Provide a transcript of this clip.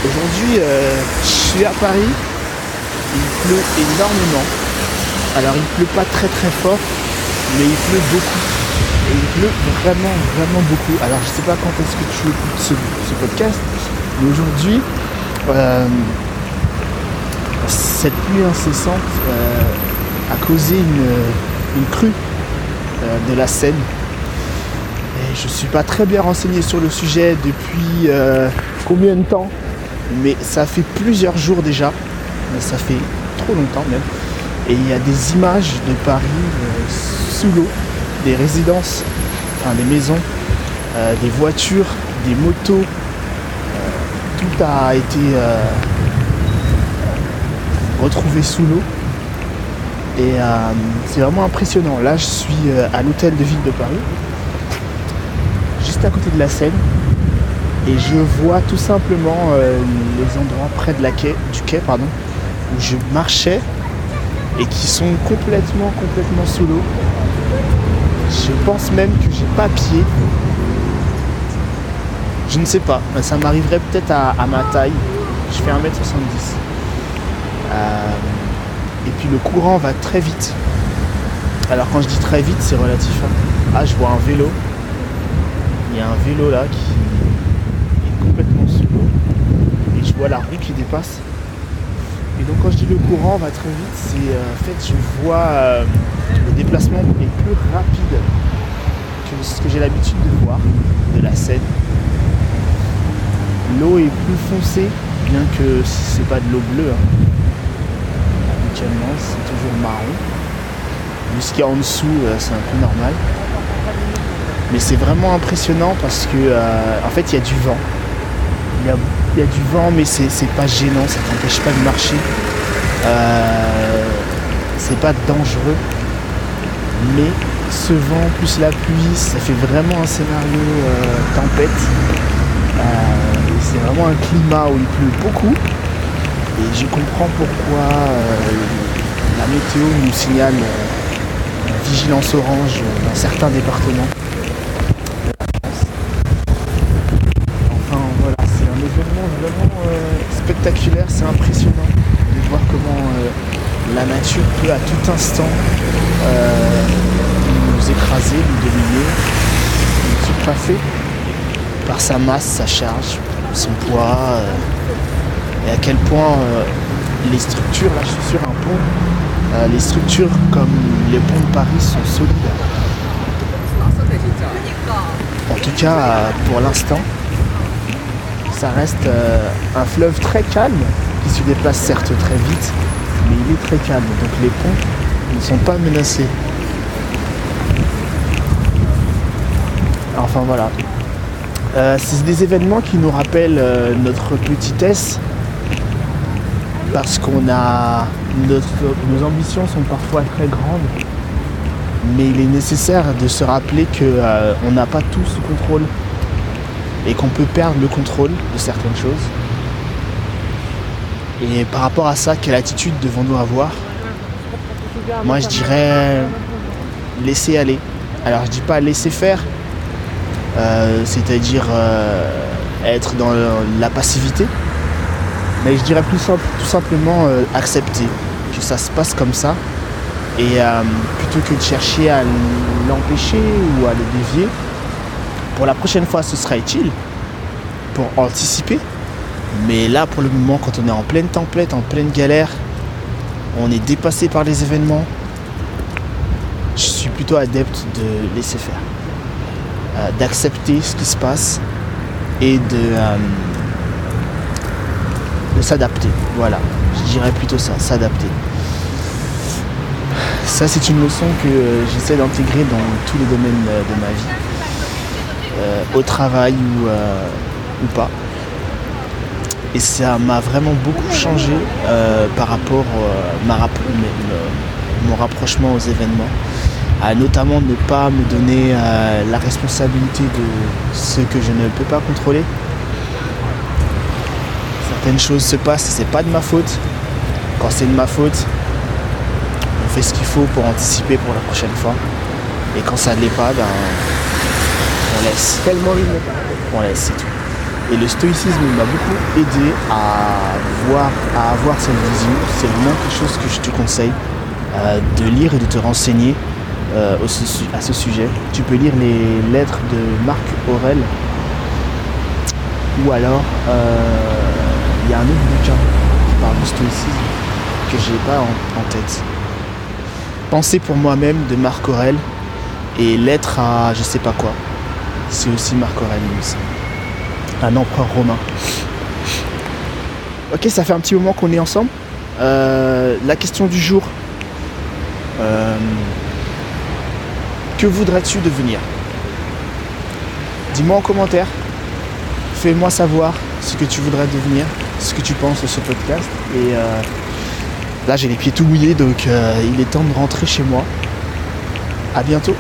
Aujourd'hui, je suis à Paris, il pleut énormément. Alors il pleut pas très très fort, mais il pleut beaucoup. Et il pleut vraiment vraiment beaucoup. Alors je sais pas quand est-ce que tu écoutes ce podcast, mais aujourd'hui, cette pluie incessante a causé une crue de la Seine. Et je suis pas très bien renseigné sur le sujet depuis combien de temps, mais ça fait plusieurs jours déjà, ça fait trop longtemps même. Et il y a des images de Paris sous l'eau, des résidences, enfin des maisons, des voitures, des motos, tout a été retrouvé sous l'eau. Et c'est vraiment impressionnant. Là je suis à l'hôtel de ville de Paris, juste à côté de la Seine. Et je vois tout simplement les endroits près de du quai, où je marchais et qui sont complètement sous l'eau. Je pense même que j'ai pas pied. Je ne sais pas, ça m'arriverait peut-être à ma taille. Je fais 1m70. Et puis le courant va très vite. Alors quand je dis très vite, c'est relatif. Ah, je vois un vélo. Il y a un vélo là qui est complètement sous l'eau. Et je vois la roue qui dépasse. Et donc quand je dis le courant va très vite, c'est en fait je vois le déplacement est plus rapide que ce que j'ai l'habitude de voir de la Seine. L'eau est plus foncée, bien que c'est pas de l'eau bleue. Habituellement c'est toujours marron. Jusqu'à en dessous c'est un peu normal. Mais c'est vraiment impressionnant parce que en fait il y a du vent. Il y a du vent, mais c'est pas gênant, ça t'empêche pas de marcher. C'est pas dangereux. Mais ce vent plus la pluie, ça fait vraiment un scénario tempête. C'est vraiment un climat où il pleut beaucoup. Et je comprends pourquoi la météo nous signale une vigilance orange dans certains départements. Vraiment spectaculaire, c'est impressionnant de voir comment la nature peut à tout instant nous écraser, nous dominer, nous surpasser par sa masse, sa charge, son poids, et à quel point les structures, là je suis sur un pont, les structures comme les ponts de Paris sont solides. En tout cas pour l'instant. Ça reste un fleuve très calme, qui se déplace certes très vite, mais il est très calme. Donc les ponts ne sont pas menacés. Enfin voilà. C'est des événements qui nous rappellent notre petitesse, parce qu'on a nos ambitions sont parfois très grandes, mais il est nécessaire de se rappeler qu'on n'a pas tout sous contrôle. Et qu'on peut perdre le contrôle de certaines choses. Et par rapport à ça, quelle attitude devons-nous avoir ? Moi je dirais laisser aller. Alors je dis pas laisser faire, c'est-à-dire être dans la passivité, mais je dirais tout simplement accepter que ça se passe comme ça, et plutôt que de chercher à l'empêcher ou à le dévier. Pour la prochaine fois, ce sera utile pour anticiper. Mais là, pour le moment, quand on est en pleine tempête, en pleine galère, on est dépassé par les événements, je suis plutôt adepte de laisser faire. D'accepter ce qui se passe et de s'adapter. Voilà, je dirais plutôt ça, s'adapter. Ça, c'est une leçon que j'essaie d'intégrer dans tous les domaines de ma vie. Au travail ou pas. Et ça m'a vraiment beaucoup changé par rapport à mon rapprochement aux événements. Notamment ne pas me donner la responsabilité de ce que je ne peux pas contrôler. Certaines choses se passent et c'est pas de ma faute. Quand c'est de ma faute, on fait ce qu'il faut pour anticiper pour la prochaine fois. Et quand ça ne l'est pas, on laisse. On laisse, c'est tout. Et le stoïcisme m'a beaucoup aidé à avoir cette vision. C'est vraiment quelque chose que je te conseille de lire et de te renseigner à ce sujet. Tu peux lire les lettres de Marc Aurèle, ou alors il y a un autre bouquin qui parle du stoïcisme que j'ai pas en tête. Penser pour moi-même de Marc Aurèle et lettres à je sais pas quoi. C'est aussi Marc Aurèle, il me semble. Un empereur romain. Ok, ça fait un petit moment qu'on est ensemble. La question du jour. Que voudrais-tu devenir ? Dis-moi en commentaire. Fais-moi savoir ce que tu voudrais devenir, ce que tu penses de ce podcast. Et là, j'ai les pieds tout mouillés, donc il est temps de rentrer chez moi. À bientôt.